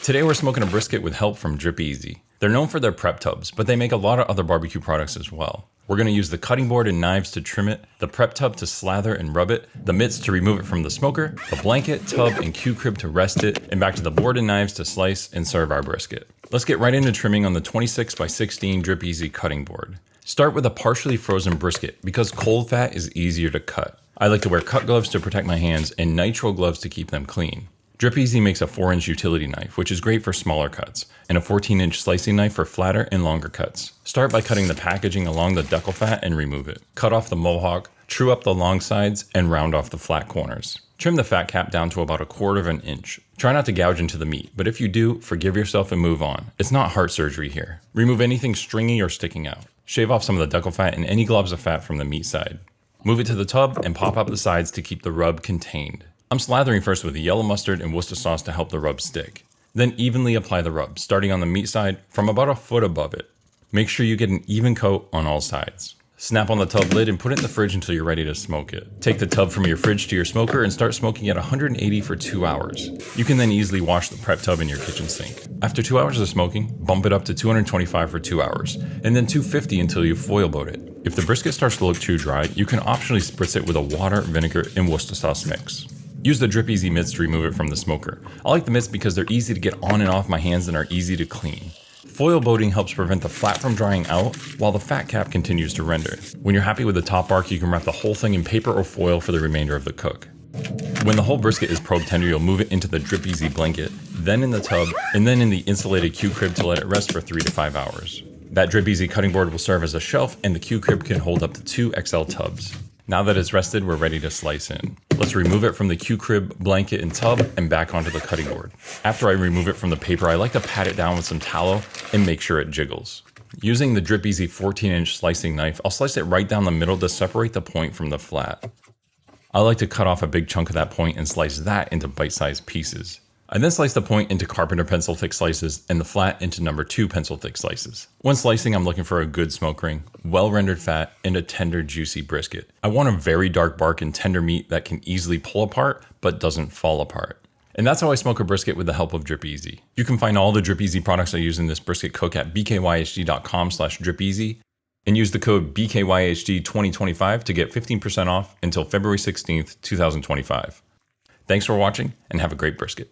Today we're smoking a brisket with help from dripez. They're known for their prep tubs, but they make a lot of other barbecue products as well. We're going to use the cutting board and knives to trim it, the prep tub to slather and rub it, the mitts to remove it from the smoker, the blanket, tub, and Q-crib to rest it, and back to the board and knives to slice and serve our brisket. Let's get right into trimming on the 26x16 dripez cutting board. Start with a partially frozen brisket because cold fat is easier to cut. I like to wear cut gloves to protect my hands and nitrile gloves to keep them clean. Dripez makes a 4-inch utility knife, which is great for smaller cuts, and a 14-inch slicing knife for flatter and longer cuts. Start by cutting the packaging along the deckle fat and remove it. Cut off the mohawk, true up the long sides, and round off the flat corners. Trim the fat cap down to about 1/4 inch. Try not to gouge into the meat, but if you do, forgive yourself and move on. It's not heart surgery here. Remove anything stringy or sticking out. Shave off some of the deckle fat and any globs of fat from the meat side. Move it to the tub and pop up the sides to keep the rub contained. I'm slathering first with the yellow mustard and Worcester sauce to help the rub stick. Then evenly apply the rub, starting on the meat side from about 1 foot above it. Make sure you get an even coat on all sides. Snap on the tub lid and put it in the fridge until you're ready to smoke it. Take the tub from your fridge to your smoker and start smoking at 180 for 2 hours. You can then easily wash the prep tub in your kitchen sink. After 2 hours of smoking, bump it up to 225 for 2 hours, and then 250 until you foil boat it. If the brisket starts to look too dry, you can optionally spritz it with a water, vinegar, and Worcester sauce mix. Use the dripez mitts to remove it from the smoker. I like the mitts because they're easy to get on and off my hands and are easy to clean. Foil boating helps prevent the fat from drying out while the fat cap continues to render. When you're happy with the top arc, you can wrap the whole thing in paper or foil for the remainder of the cook. When the whole brisket is probe tender, you'll move it into the dripez blanket, then in the tub, and then in the insulated Q-crib to let it rest for 3 to 5 hours. That dripez cutting board will serve as a shelf, and the Q-crib can hold up to 2 XL tubs. Now that it's rested, we're ready to slice in. Let's remove it from the Q-crib, blanket, and tub, and back onto the cutting board. After I remove it from the paper, I like to pat it down with some tallow and make sure it jiggles. Using the dripez 14-inch slicing knife, I'll slice it right down the middle to separate the point from the flat. I like to cut off a big chunk of that point and slice that into bite-sized pieces. I then slice the point into carpenter pencil thick slices and the flat into number 2 pencil thick slices. When slicing, I'm looking for a good smoke ring, well-rendered fat, and a tender, juicy brisket. I want a very dark bark and tender meat that can easily pull apart, but doesn't fall apart. And that's how I smoke a brisket with the help of dripez. You can find all the dripez products I use in this brisket cook at bkyhd.com/dripez and use the code BKYHD2025 to get 15% off until February 16th, 2025. Thanks for watching and have a great brisket.